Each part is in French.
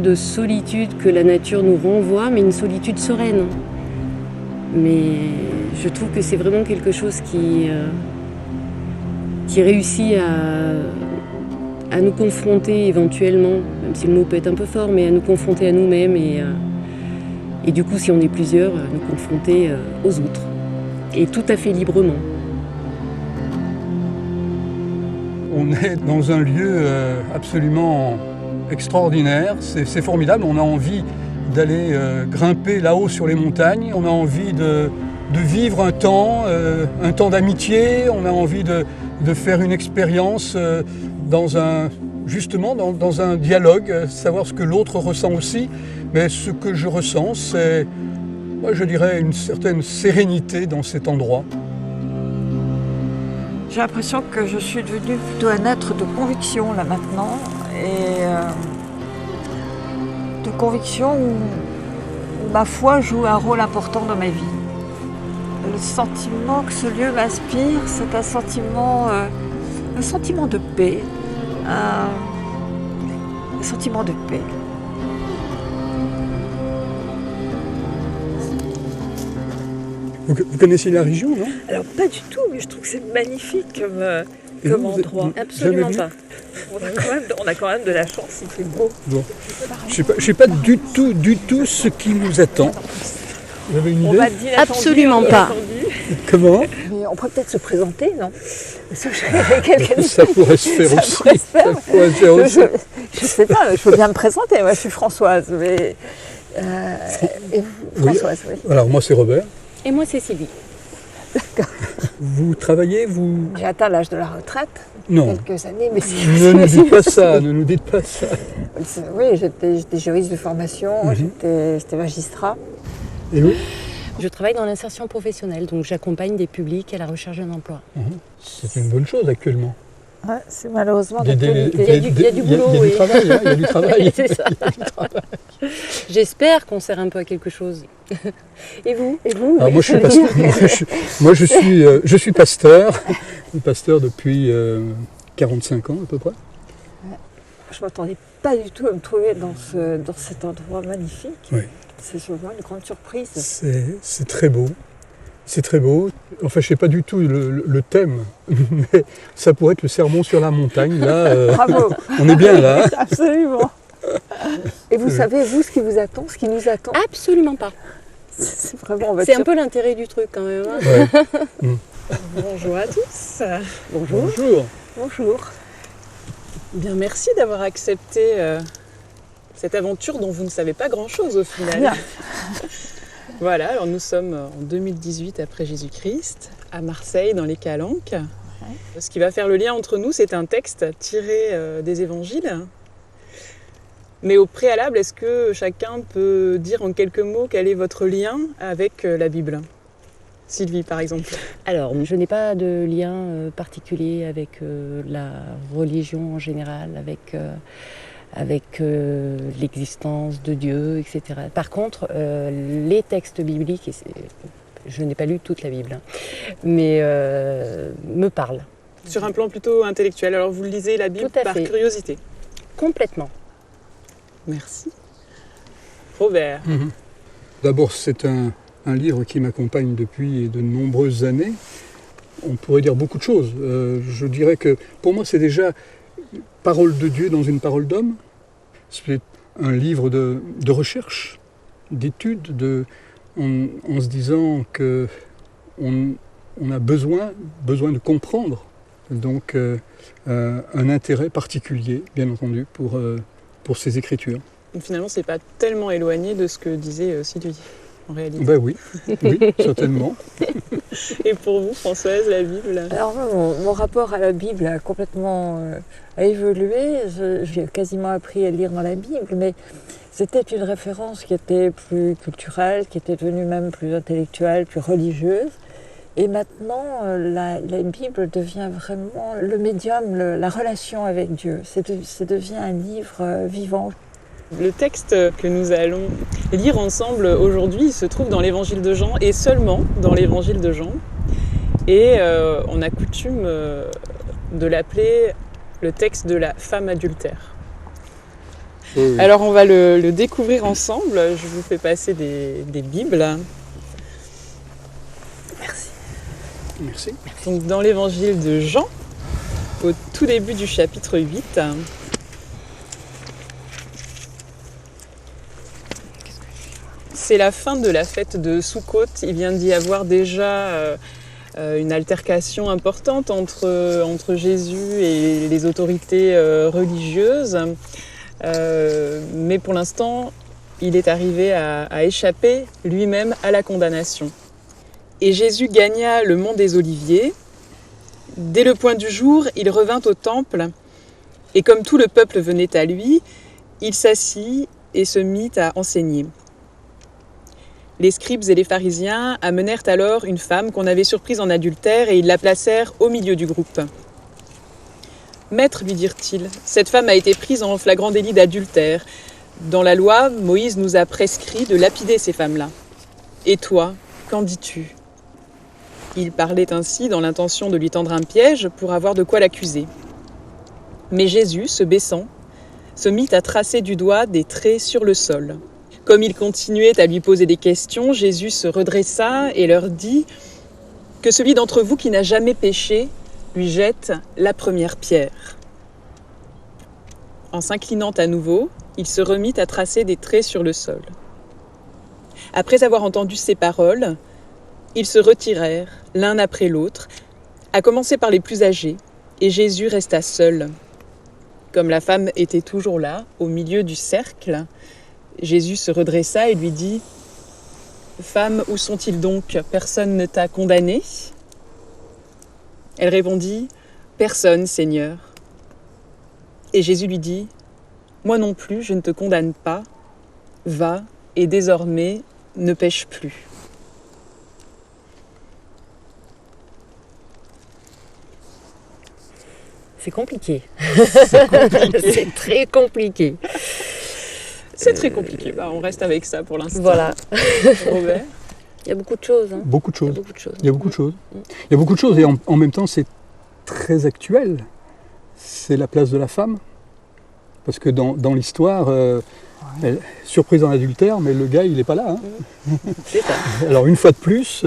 de solitude que la nature nous renvoie, mais une solitude sereine. Mais je trouve que c'est vraiment quelque chose qui réussit à nous confronter éventuellement, même si le mot peut être un peu fort, mais à nous confronter à nous-mêmes et du coup, si on est plusieurs, nous confronter aux autres. Et tout à fait librement. On est dans un lieu absolument extraordinaire, c'est formidable, on a envie d'aller grimper là-haut sur les montagnes, on a envie de vivre un temps d'amitié, on a envie de faire une expérience dans un dialogue, savoir ce que l'autre ressent aussi. Mais ce que je ressens, c'est, moi, je dirais, une certaine sérénité dans cet endroit. J'ai l'impression que je suis devenue plutôt un être de conviction là maintenant, et de conviction où ma foi joue un rôle important dans ma vie. Le sentiment que ce lieu m'inspire, c'est un sentiment de paix, un sentiment de paix. Vous connaissez la région, non? Alors pas du tout, mais je trouve que c'est magnifique comme endroit. Absolument pas. On a quand même de la chance, il fait beau. Bon. Je ne sais pas du tout ce qui nous attend. Vous avez une idée? Absolument pas. Comment? Mais on pourrait peut-être se présenter, non? Ça pourrait se faire aussi. Je ne sais pas, je peux bien me présenter. Moi, je suis Françoise. Mais, et vous, Françoise, oui. Alors, moi, c'est Robert. Et moi, c'est Sylvie. D'accord. Vous travaillez, vous... J'ai atteint l'âge de la retraite. Non. Quelques années, mais Ne nous dites pas ça, ne nous dites pas ça. Oui, j'étais juriste de formation, j'étais magistrat. Et vous? Je travaille dans l'insertion professionnelle, donc j'accompagne des publics à la recherche d'un emploi. C'est une bonne chose actuellement. Ouais, c'est malheureusement Il y a du boulot, il y a du travail, hein, il y a du travail. C'est ça. J'espère qu'on sert un peu à quelque chose. Et vous? Alors moi, je suis pasteur. Pasteur depuis 45 ans à peu près. Je ne m'attendais pas du tout à me trouver dans cet endroit magnifique. Oui. C'est vraiment une grande surprise. C'est très beau. C'est très beau. Enfin, je ne sais pas du tout le thème, mais ça pourrait être le sermon sur la montagne. Là, bravo. On est bien là. Absolument. Et vous savez, vous, ce qui vous attend, ce qui nous attend? Absolument pas. C'est vraiment... C'est un peu l'intérêt du truc quand même. Ouais. Bonjour à tous. Bonjour. Bonjour. Bonjour. Bien, merci d'avoir accepté cette aventure dont vous ne savez pas grand-chose au final. Rien. Voilà, alors nous sommes en 2018 après Jésus-Christ, à Marseille, dans les Calanques. Ouais. Ce qui va faire le lien entre nous, c'est un texte tiré des évangiles. Mais au préalable, est-ce que chacun peut dire en quelques mots quel est votre lien avec la Bible? Sylvie, par exemple. Alors, je n'ai pas de lien particulier avec la religion en général, avec l'existence de Dieu, etc. Par contre, les textes bibliques, je n'ai pas lu toute la Bible, mais me parlent. Sur un plan plutôt intellectuel, alors vous lisez la Bible par curiosité? Complètement. Merci. Robert. D'abord, c'est un livre qui m'accompagne depuis de nombreuses années. On pourrait dire beaucoup de choses. Je dirais que pour moi, c'est déjà parole de Dieu dans une parole d'homme. C'est un livre de recherche, d'études, en se disant qu'on a besoin de comprendre. Donc un intérêt particulier, bien entendu, pour ces écritures. Donc finalement, c'est pas tellement éloigné de ce que disait Sylvie, en réalité. Ben oui, certainement. Et pour vous, Françoise, la Bible? Alors mon rapport à la Bible a complètement évolué. J'ai quasiment appris à lire dans la Bible, mais c'était une référence qui était plus culturelle, qui était devenue même plus intellectuelle, plus religieuse. Et maintenant, la Bible devient vraiment le médium, la relation avec Dieu. Ça devient un livre vivant. Le texte que nous allons lire ensemble aujourd'hui se trouve dans l'évangile de Jean, et seulement dans l'évangile de Jean. Et on a coutume de l'appeler le texte de la femme adultère. Oui. Alors on va le découvrir ensemble. Je vous fais passer des Bibles. Merci. Donc dans l'évangile de Jean, au tout début du chapitre 8, c'est la fin de la fête de Soukhot. Il vient d'y avoir déjà une altercation importante entre Jésus et les autorités religieuses. Mais pour l'instant, il est arrivé à échapper lui-même à la condamnation. Et Jésus gagna le mont des Oliviers. Dès le point du jour, il revint au temple, et comme tout le peuple venait à lui, il s'assit et se mit à enseigner. Les scribes et les pharisiens amenèrent alors une femme qu'on avait surprise en adultère et ils la placèrent au milieu du groupe. « Maître, lui dirent-ils, cette femme a été prise en flagrant délit d'adultère. Dans la loi, Moïse nous a prescrit de lapider ces femmes-là. Et toi, qu'en dis-tu » Il parlait ainsi dans l'intention de lui tendre un piège pour avoir de quoi l'accuser. Mais Jésus, se baissant, se mit à tracer du doigt des traits sur le sol. Comme il continuait à lui poser des questions, Jésus se redressa et leur dit « Que celui d'entre vous qui n'a jamais péché lui jette la première pierre. » En s'inclinant à nouveau, il se remit à tracer des traits sur le sol. Après avoir entendu ces paroles, ils se retirèrent, l'un après l'autre, à commencer par les plus âgés, et Jésus resta seul. Comme la femme était toujours là, au milieu du cercle, Jésus se redressa et lui dit « Femme, où sont-ils donc ? Personne ne t'a condamnée ?» Elle répondit « Personne, Seigneur. » Et Jésus lui dit « Moi non plus, je ne te condamne pas. Va, et désormais, ne pêche plus. » C'est compliqué. C'est très compliqué. C'est très compliqué. Bah, on reste avec ça pour l'instant. Voilà. Robert ? Il y a beaucoup de choses. Hein. Beaucoup de Il y a choses. beaucoup de choses. Il y a beaucoup de choses. Il y a beaucoup de choses et en même temps c'est très actuel. C'est la place de la femme. Parce que dans l'histoire, elle, surprise en adultère, mais le gars il n'est pas là. Hein. C'est ça. Alors une fois de plus,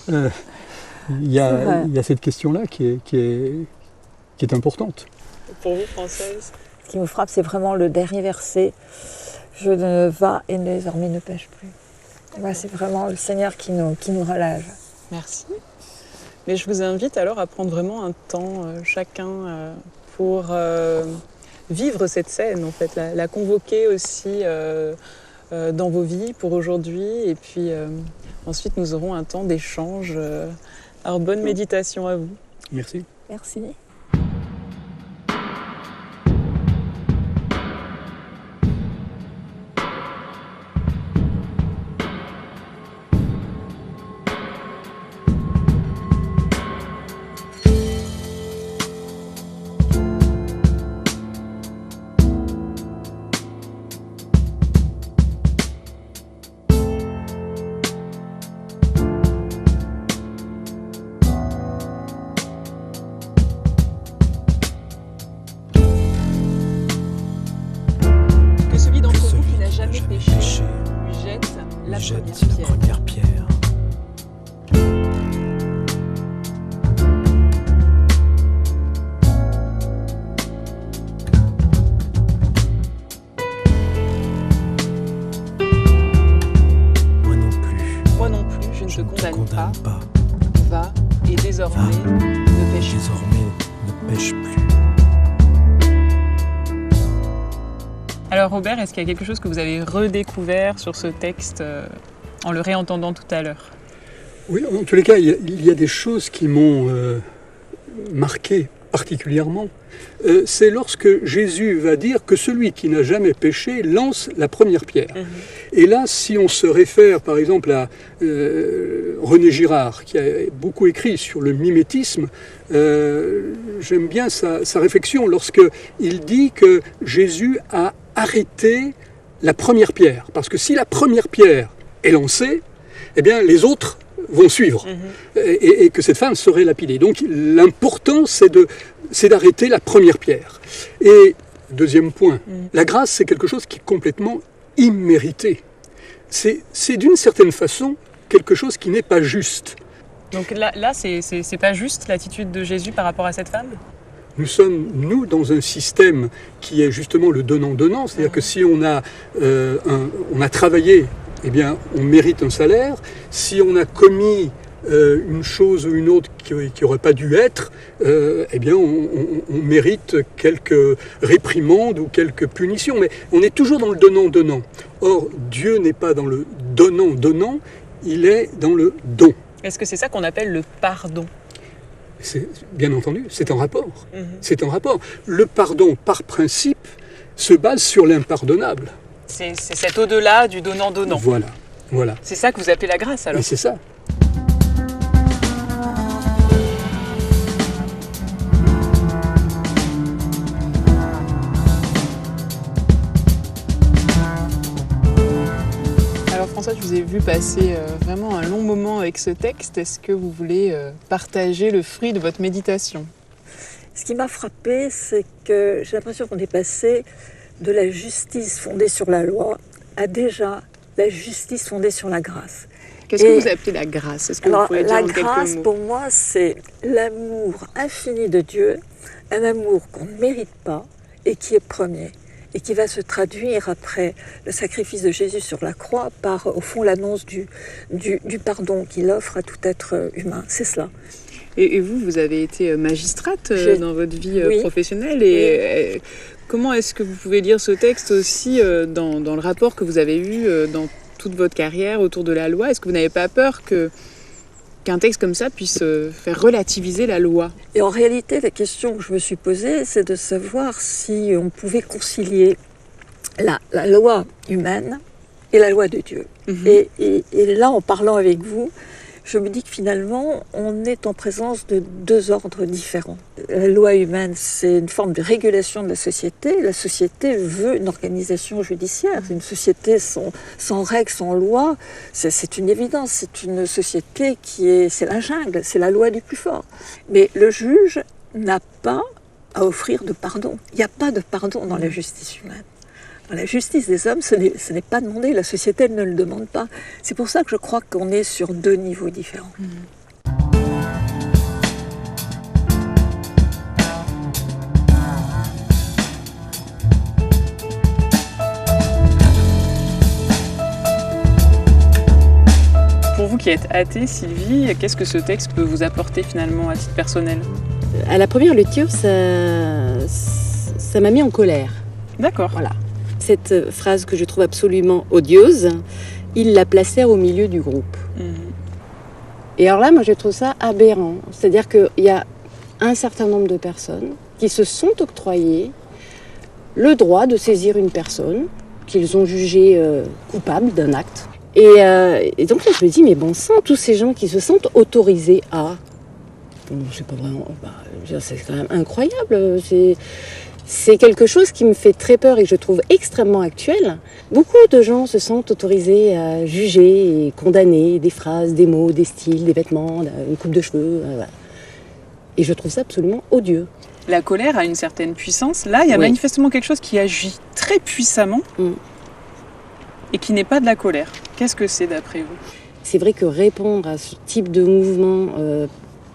il y a cette question-là qui est importante. Pour vous, Française ? Ce qui me frappe, c'est vraiment le dernier verset. Je ne vas et désormais ne pêche plus. Ouais, c'est vraiment le Seigneur qui nous relève. Merci. Mais je vous invite alors à prendre vraiment un temps chacun pour vivre cette scène, en fait, la convoquer aussi dans vos vies pour aujourd'hui. Et puis ensuite, nous aurons un temps d'échange. Alors, bonne méditation à vous. Merci. Merci. Péché, lui jette la première pierre. Moi non plus, je ne te condamne pas. Va, et désormais, ne pêche plus. Alors Robert, est-ce qu'il y a quelque chose que vous avez redécouvert sur ce texte en le réentendant tout à l'heure ? Oui, en tous les cas, il y a des choses qui m'ont marqué particulièrement. C'est lorsque Jésus va dire que celui qui n'a jamais péché lance la première pierre. Et là, si on se réfère par exemple à René Girard, qui a beaucoup écrit sur le mimétisme, j'aime bien sa réflexion lorsqu'il dit que Jésus a arrêté la première pierre. Parce que si la première pierre est lancée, eh bien les autres vont suivre et que cette femme serait lapidée. Donc l'important c'est d'arrêter la première pierre. Et Deuxième point, la grâce, c'est quelque chose qui est complètement immérité. C'est d'une certaine façon quelque chose qui n'est pas juste. Donc là c'est pas juste l'attitude de Jésus par rapport à cette femme ? Nous sommes, nous, dans un système qui est justement le donnant-donnant. C'est-à-dire que si on a travaillé, eh bien, on mérite un salaire. Si on a commis une chose ou une autre qui n'aurait pas dû être, eh bien, on mérite quelques réprimandes ou quelques punitions. Mais on est toujours dans le donnant-donnant. Or, Dieu n'est pas dans le donnant-donnant, il est dans le don. Est-ce que c'est ça qu'on appelle le pardon ? Bien entendu, c'est un rapport. C'est un rapport. Le pardon, par principe, se base sur l'impardonnable. C'est cet au-delà du donnant-donnant. Voilà. C'est ça que vous appelez la grâce, alors ? Et c'est ça. Alors François, je vous ai vu passer vraiment un long moment avec ce texte. Est-ce que vous voulez partager le fruit de votre méditation ? Ce qui m'a frappée, c'est que j'ai l'impression qu'on est passé de la justice fondée sur la loi à déjà la justice fondée sur la grâce. Qu'est-ce que vous appelez la grâce ? Est-ce que vous pouvez dire la en quelques grâce, mots ? pour moi, c'est l'amour infini de Dieu, un amour qu'on ne mérite pas et qui est premier, et qui va se traduire après le sacrifice de Jésus sur la croix par, au fond, l'annonce du pardon qu'il offre à tout être humain. C'est cela. Et vous avez été magistrate dans votre vie professionnelle. Et comment est-ce que vous pouvez lire ce texte aussi dans le rapport que vous avez eu dans toute votre carrière autour de la loi ? Est-ce que vous n'avez pas peur qu'un texte comme ça puisse faire relativiser la loi ? Et en réalité, la question que je me suis posée, c'est de savoir si on pouvait concilier la loi humaine et la loi de Dieu. Et là, en parlant avec vous, je me dis que finalement, on est en présence de deux ordres différents. La loi humaine, c'est une forme de régulation de la société. La société veut une organisation judiciaire. Une société sans règles, sans loi, c'est une évidence. C'est une société c'est la jungle, c'est la loi du plus fort. Mais le juge n'a pas à offrir de pardon. Il n'y a pas de pardon dans la justice humaine. Dans la justice des hommes, ce n'est pas demandé, la société ne le demande pas. C'est pour ça que je crois qu'on est sur deux niveaux différents. Pour vous qui êtes athée, Sylvie, qu'est-ce que ce texte peut vous apporter finalement à titre personnel ? À la première lecture, ça m'a mis en colère. D'accord. Voilà. Cette phrase que je trouve absolument odieuse, il la plaçait au milieu du groupe. Et alors là, moi, je trouve ça aberrant. C'est-à-dire qu'il y a un certain nombre de personnes qui se sont octroyées le droit de saisir une personne qu'ils ont jugée coupable d'un acte. Et donc là, je me dis, mais bon sang, tous ces gens qui se sentent autorisés à... Bon, c'est pas vraiment... c'est quand même incroyable. C'est quelque chose qui me fait très peur et que je trouve extrêmement actuel. Beaucoup de gens se sentent autorisés à juger et condamner des phrases, des mots, des styles, des vêtements, une coupe de cheveux. Voilà. Et je trouve ça absolument odieux. La colère a une certaine puissance. Là, il y a manifestement quelque chose qui agit très puissamment et qui n'est pas de la colère. Qu'est-ce que c'est d'après vous ? C'est vrai que répondre à ce type de mouvement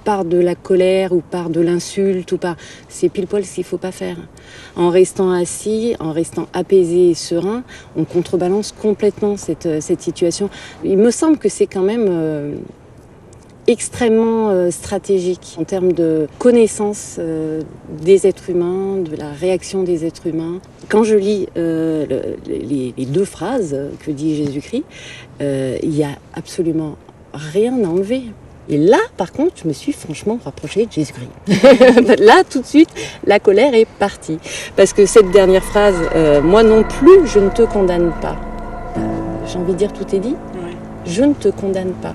par de la colère ou par de l'insulte, c'est pile poil ce qu'il ne faut pas faire. En restant assis, en restant apaisé et serein, on contrebalance complètement cette situation. Il me semble que c'est quand même extrêmement stratégique en termes de connaissance des êtres humains, de la réaction des êtres humains. Quand je lis les deux phrases que dit Jésus-Christ, il n'y a absolument rien à enlever. Et là, par contre, je me suis franchement rapprochée de Jésus-Christ. Là, tout de suite, la colère est partie. Parce que cette dernière phrase, moi non plus, je ne te condamne pas. J'ai envie de dire, tout est dit. Oui. Je ne te condamne pas.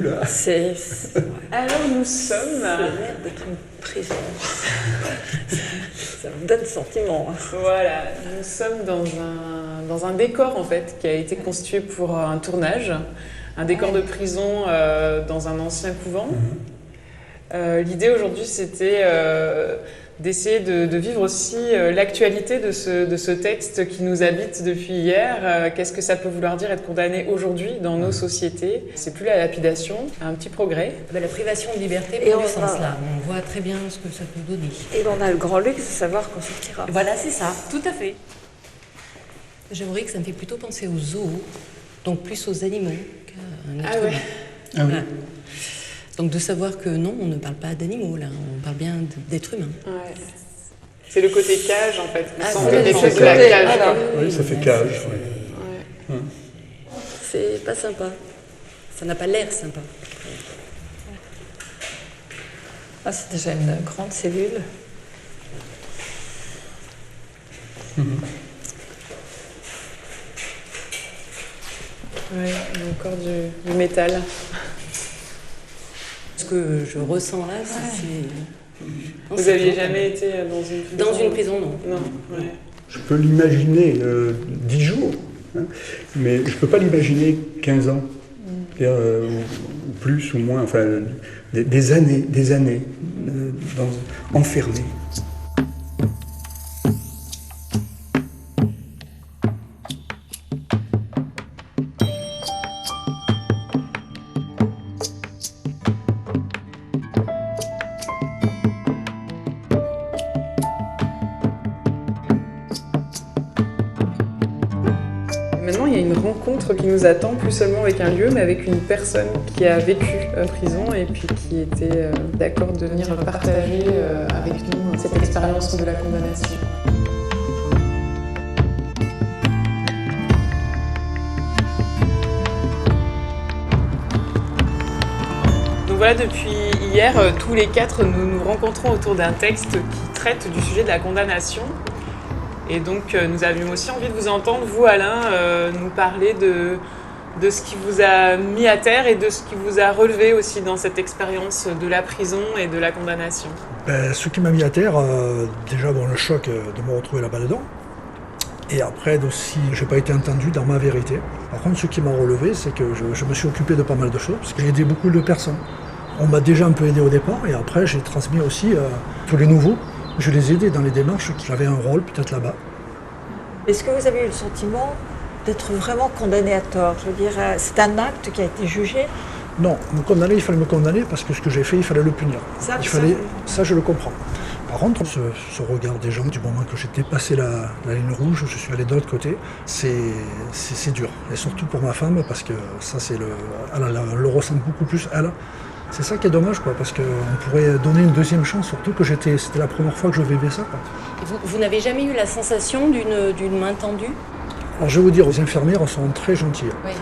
là. Alors nous sommes... Ça a l'air d'être une prison. Ça me donne le sentiment. Voilà, nous sommes dans un décor en fait qui a été constitué pour un tournage, un décor de prison dans un ancien couvent. L'idée aujourd'hui c'était d'essayer de vivre aussi l'actualité de ce texte qui nous habite depuis hier. Qu'est-ce que ça peut vouloir dire être condamné aujourd'hui dans nos sociétés? C'est plus la lapidation, un petit progrès. La privation de liberté Et prend on du sens va- là. On voit très bien ce que ça peut donner. Et on a le grand luxe de savoir qu'on sortira. Voilà, c'est ça, tout à fait. J'avouerais que ça me fait plutôt penser aux zoos, donc plus aux animaux qu'à un être Ah ouais. humain. Ah oui. Voilà. Donc de savoir que non, on ne parle pas d'animaux là, on parle bien d'êtres humains. Ouais. C'est le côté cage en fait. On Ah, sent c'est quelque le chose de la côté, cage. voilà. Oui, ça fait là, cage. c'est- Ouais. C'est pas sympa. Ça n'a pas l'air sympa. Ah, c'est déjà une grande cellule. Ouais, il y a encore du métal. Ce que je ressens là, c'est... Non, Vous c'est aviez trop. jamais été dans une prison? Dans une prison, non. Non, ouais. Je peux l'imaginer 10 jours, hein, mais je ne peux pas l'imaginer 15 ans, c'est-à-dire, ou plus ou moins, enfin des années enfermé. Maintenant, il y a une rencontre qui nous attend, plus seulement avec un lieu, mais avec une personne qui a vécu en prison et puis qui était d'accord de venir partager avec nous cette expérience de la condamnation. Donc voilà, depuis hier, tous les quatre, nous nous rencontrons autour d'un texte qui traite du sujet de la condamnation. Et donc, nous avions aussi envie de vous entendre, vous Alain, nous parler de ce qui vous a mis à terre et de ce qui vous a relevé aussi dans cette expérience de la prison et de la condamnation. Ce qui m'a mis à terre, déjà le choc de me retrouver là-bas dedans. Et après aussi, je n'ai pas été entendu dans ma vérité. Par contre, ce qui m'a relevé, c'est que je me suis occupé de pas mal de choses, parce que j'ai aidé beaucoup de personnes. On m'a déjà un peu aidé au départ, et après j'ai transmis aussi tous les nouveaux. Je les ai aidés dans les démarches, j'avais un rôle peut-être là-bas. Est-ce que vous avez eu le sentiment d'être vraiment condamné à tort? Je veux dire, c'est un acte qui a été jugé. Non, me condamner, il fallait me condamner, parce que ce que j'ai fait, il fallait le punir. Ça, je le comprends. Par contre, ce regard des gens, du moment que j'ai dépassé la ligne rouge, je suis allé de l'autre côté, c'est dur. Et surtout pour ma femme, parce que ça, elle le ressent beaucoup plus, elle. C'est ça qui est dommage, quoi, parce qu'on pourrait donner une deuxième chance, surtout que c'était la première fois que je vivais ça, quoi. Vous n'avez jamais eu la sensation d'une main tendue? Alors je vais vous dire, les infirmières sont très gentilles. Oui.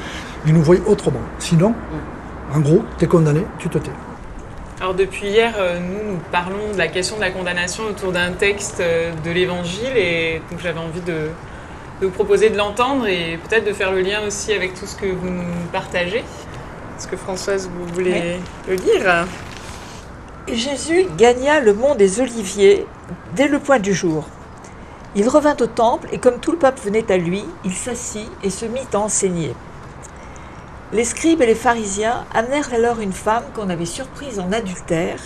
Ils nous voient autrement. Sinon, en gros, t'es condamné, tu te tais. Alors depuis hier, nous parlons de la question de la condamnation autour d'un texte de l'Évangile et donc j'avais envie de vous proposer de l'entendre et peut-être de faire le lien aussi avec tout ce que vous nous partagez. Est-ce que Françoise, vous voulez le lire? Et Jésus gagna le mont des Oliviers dès le point du jour. Il revint au temple et comme tout le peuple venait à lui, il s'assit et se mit à enseigner. Les scribes et les pharisiens amenèrent alors une femme qu'on avait surprise en adultère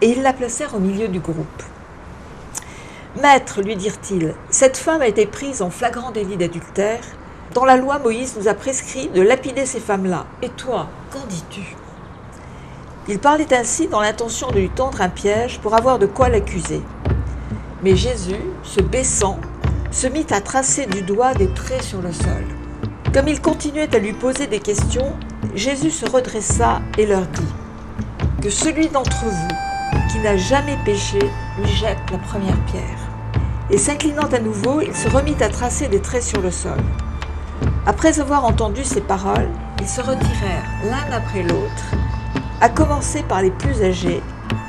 et ils la placèrent au milieu du groupe. « Maître, lui dirent-ils, cette femme a été prise en flagrant délit d'adultère. Dans la loi, Moïse nous a prescrit de lapider ces femmes-là. Et toi, qu'en dis-tu » Il parlait ainsi dans l'intention de lui tendre un piège pour avoir de quoi l'accuser. Mais Jésus, se baissant, se mit à tracer du doigt des traits sur le sol. Comme ils continuaient à lui poser des questions, Jésus se redressa et leur dit « Que celui d'entre vous qui n'a jamais péché lui jette la première pierre. » Et s'inclinant à nouveau, il se remit à tracer des traits sur le sol. Après avoir entendu ces paroles, ils se retirèrent l'un après l'autre, à commencer par les plus âgés,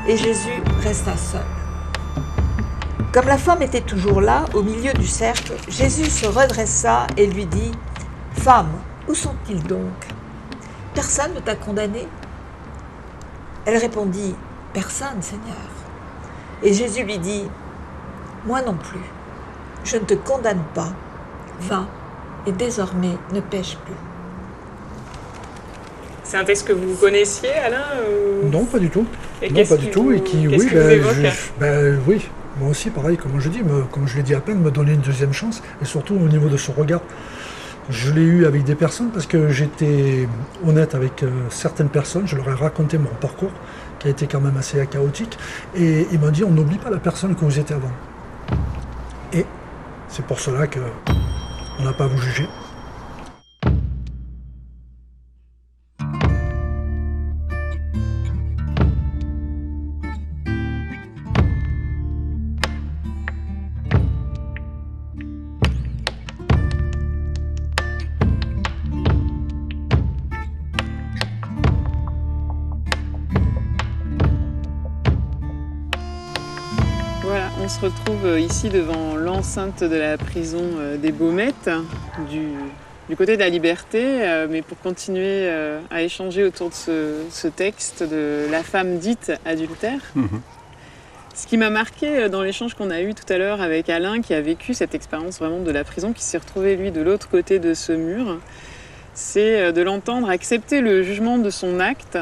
et Jésus resta seul. Comme la femme était toujours là, au milieu du cercle, Jésus se redressa et lui dit « Femme, où sont-ils donc? Personne ne t'a condamné? Elle répondit, « Personne, Seigneur. » Et Jésus lui dit, « Moi non plus, je ne te condamne pas. Va, et désormais ne pêche plus. » C'est un texte que vous connaissiez, Alain Non, pas du tout. Et Non, pas du tout. Et qui, oui, oui, moi aussi, pareil, comme je dis, comme je l'ai dit à peine, me donner une deuxième chance, et surtout au niveau de son regard. Je l'ai eu avec des personnes parce que j'étais honnête avec certaines personnes, je leur ai raconté mon parcours, qui a été quand même assez chaotique, et ils m'ont dit, on n'oublie pas la personne que vous étiez avant. Et c'est pour cela qu'on n'a pas à vous juger. Voilà, on se retrouve ici devant l'enceinte de la prison des Baumettes, du côté de la Liberté, mais pour continuer à échanger autour de ce texte de la femme dite adultère. Ce qui m'a marqué dans l'échange qu'on a eu tout à l'heure avec Alain, qui a vécu cette expérience vraiment de la prison, qui s'est retrouvé lui de l'autre côté de ce mur, c'est de l'entendre accepter le jugement de son acte,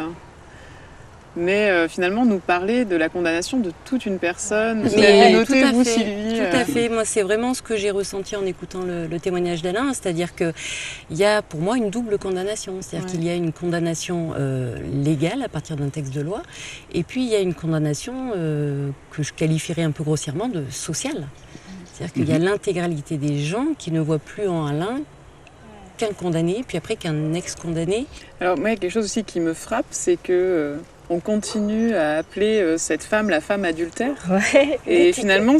mais finalement nous parler de la condamnation de toute une personne. Vous l'avez noté, vous, Sylvie. Tout à fait. Moi, c'est vraiment ce que j'ai ressenti en écoutant le témoignage d'Alain, c'est-à-dire qu'il y a pour moi une double condamnation. C'est-à-dire qu'il y a une condamnation légale à partir d'un texte de loi, et puis il y a une condamnation que je qualifierais un peu grossièrement de sociale. C'est-à-dire qu'il y a l'intégralité des gens qui ne voient plus en Alain qu'un condamné, puis après qu'un ex-condamné. Alors moi, il y a quelque chose aussi qui me frappe, c'est que on continue à appeler cette femme la femme adultère. Ouais, et finalement,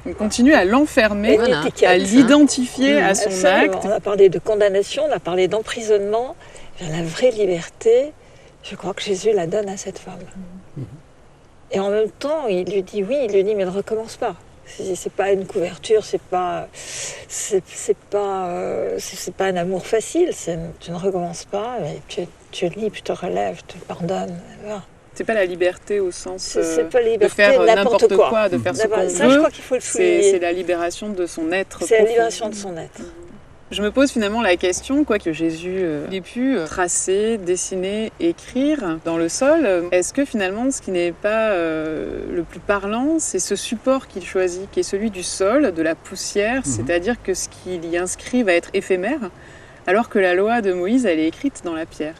on continue à l'enfermer, voilà, à l'identifier à son acte. On a parlé de condamnation, on a parlé d'emprisonnement. La vraie liberté, je crois que Jésus la donne à cette femme. Et en même temps, il lui dit oui, il lui dit mais ne recommence pas. C'est pas une couverture, c'est pas un amour facile. Tu ne recommences pas, mais tu lis, tu te relèves, tu pardonnes. Voilà. C'est pas la liberté au sens c'est pas liberté, de faire n'importe quoi, de faire ce qu'on veut. Je crois qu'il faut le souligner. C'est la libération de son être. C'est la libération de son être. Je me pose finalement la question, que Jésus ait pu tracer, dessiner, écrire dans le sol. Est-ce que finalement, ce qui n'est pas le plus parlant, c'est ce support qu'il choisit, qui est celui du sol, de la poussière, c'est-à-dire que ce qu'il y inscrit va être éphémère, alors que la loi de Moïse, elle est écrite dans la pierre.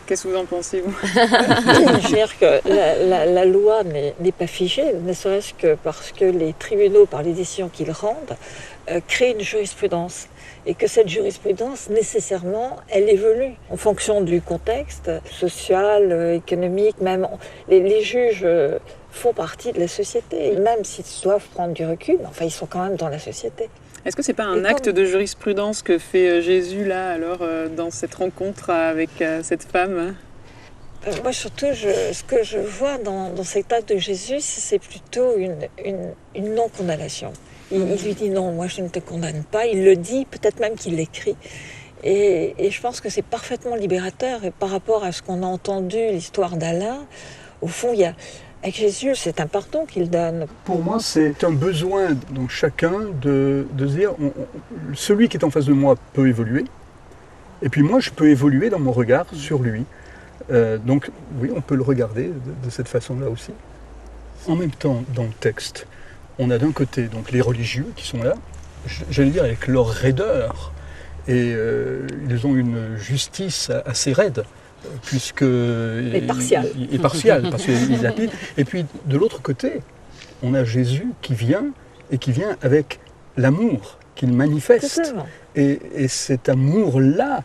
Qu'est-ce que vous en pensez, vous ? Je veux dire que la loi n'est pas figée, ne serait-ce que parce que les tribunaux, par les décisions qu'ils rendent, créent une jurisprudence. Et que cette jurisprudence, nécessairement, elle évolue en fonction du contexte social, économique, même. Les juges font partie de la société, et même s'ils doivent prendre du recul, enfin, ils sont quand même dans la société. Est-ce que c'est pas un acte de jurisprudence que fait Jésus là, alors, dans cette rencontre avec cette femme ? Moi, surtout, ce que je vois dans cet acte de Jésus, c'est plutôt une non-condamnation. Il lui dit non, moi je ne te condamne pas. Il le dit, peut-être même qu'il l'écrit. Et je pense que c'est parfaitement libérateur. Et par rapport à ce qu'on a entendu, l'histoire d'Alain, au fond, avec Jésus, c'est un pardon qu'il donne. Pour moi, c'est un besoin dans chacun de se dire, celui qui est en face de moi peut évoluer, et puis moi, je peux évoluer dans mon regard sur lui. Donc oui, on peut le regarder de cette façon-là aussi. En même temps, dans le texte, on a d'un côté donc les religieux qui sont là, j'allais dire avec leur raideur, et ils ont une justice assez raide, puisque... Et partiale. Et partiale, parce qu'ils appliquent. Et puis de l'autre côté, on a Jésus qui vient avec l'amour qu'il manifeste. Et cet amour-là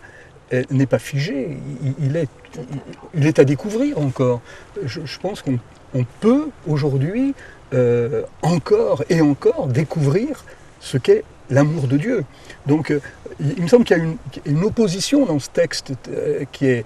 n'est pas figé, il est à découvrir encore. Je pense qu'on peut aujourd'hui encore et encore découvrir ce qu'est l'amour de Dieu. Donc il me semble qu'il y a une opposition dans ce texte qui est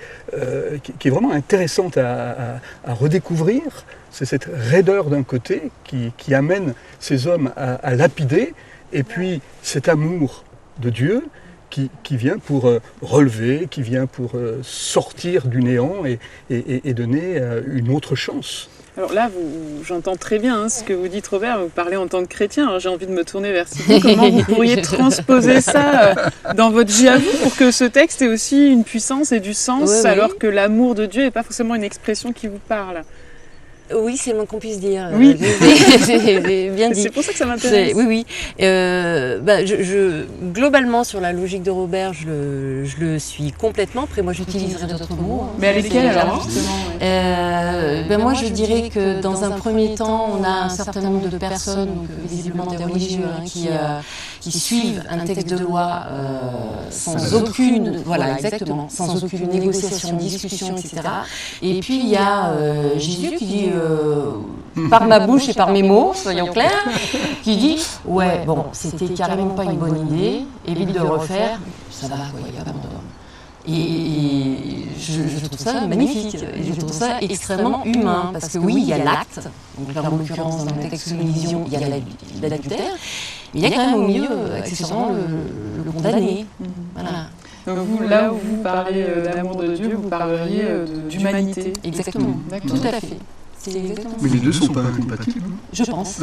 vraiment intéressante à redécouvrir. C'est cette raideur d'un côté qui amène ces hommes à lapider, et puis cet amour de Dieu qui vient pour relever, qui vient pour sortir du néant et donner une autre chance. Alors là, j'entends très bien ce que vous dites, Robert. Vous parlez en tant que chrétien. Alors j'ai envie de me tourner vers Sylvie. Comment vous pourriez transposer ça dans votre vie à vous pour que ce texte ait aussi une puissance et du sens, alors que l'amour de Dieu n'est pas forcément une expression qui vous parle? Oui, c'est le moins qu'on puisse dire. Oui. J'ai bien dit. C'est pour ça que ça m'intéresse. Oui. Globalement, sur la logique de Robert, je le suis complètement. Après, moi, j'utiliserai d'autres mots. Mais à lesquels alors Moi, je dirais que dans un premier temps, on a un certain nombre de personnes, donc visiblement des religieux, qui suivent un texte de loi sans aucune négociation, discussion, etc. Et puis, il y a Jésus qui dit... par ma bouche et par mes mots, soyons clairs, qui dit c'était carrément pas une bonne idée, évite de le refaire, ça va, il n'y a pas d'homme. Et je trouve ça magnifique, et je trouve ça extrêmement humain, parce que oui, il y a l'acte, donc là en l'occurrence dans le texte que nous lisions, il y a l'adultère, mais il y a quand même au milieu, accessoirement, le condamné. Voilà. Donc vous, là où vous parlez d'amour de Dieu, vous parleriez d'humanité. Exactement, tout à fait. Mais les deux ne sont pas incompatibles. Je pense.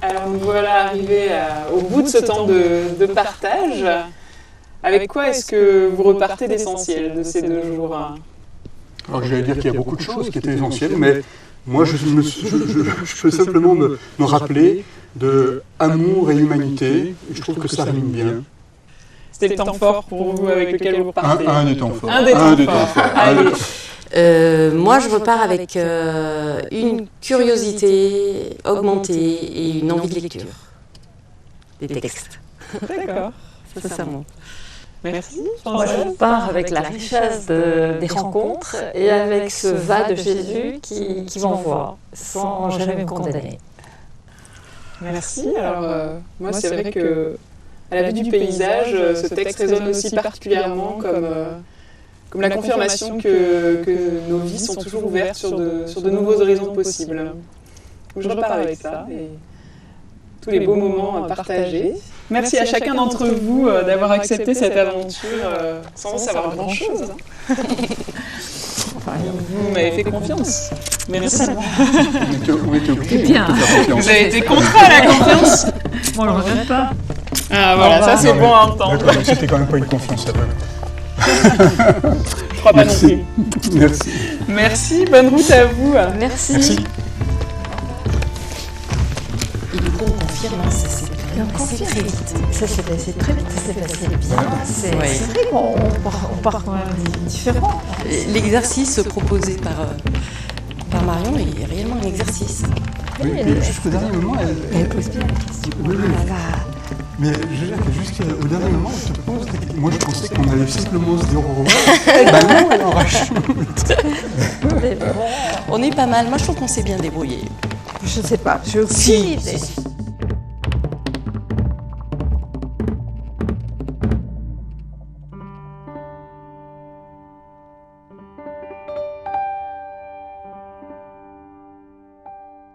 Alors nous voilà arrivés au bout de ce temps de partage. Avec quoi est-ce que vous repartez d'essentiel de ces 2 jours? Alors j'allais dire qu'il y a beaucoup de choses qui étaient essentielles, mais moi je peux simplement me rappeler de amour et humanité, et je trouve que ça rime bien. C'était le temps fort pour vous avec lequel vous repartez? Un des temps forts. Un des temps forts. Allez. Moi, je repars avec une curiosité augmentée et une envie de lecture des textes. D'accord. Sincèrement. Merci. Moi, je pars avec la richesse des rencontres et avec ce va de Jésus qui m'envoie sans jamais me condamner. Merci. Alors, moi, c'est vrai que à la vue du paysage, ce texte résonne aussi particulièrement comme la confirmation que nos vies sont toujours ouvertes sur de nouveaux horizons possibles. Donc, je repars avec ça et tous les beaux moments partagés. Merci à chacun d'entre vous d'avoir accepté cette aventure sans savoir grand-chose. Vous m'avez fait confiance. Merci. On était obligés de Bien. faire confiance. Vous avez été contrat à la confiance. Moi, je ne regrette pas. Ah voilà, ça c'est bon à entendre. D'accord, mais c'était quand même pas une confiance aveugle. Je crois pas non plus. Merci. Merci, bonne route à vous. Merci. Et du coup, on confirme, ça s'est passé très vite. Ça s'est passé très vite, ça s'est passé bien. C'est vrai qu'on part quand même différent. L'exercice proposé par Marion est réellement un exercice. Oui, mais jusqu'au dernier moment, Elle pose bien la question. Oui. Mais je veux dire que jusqu'au dernier moment, elle te pose des questions. Moi, je pensais qu'on allait simplement se dire au revoir. Bah non, elle en rajoute. On est pas mal. Moi, je trouve qu'on s'est bien débrouillé. Je sais pas, j'ai aucune idée.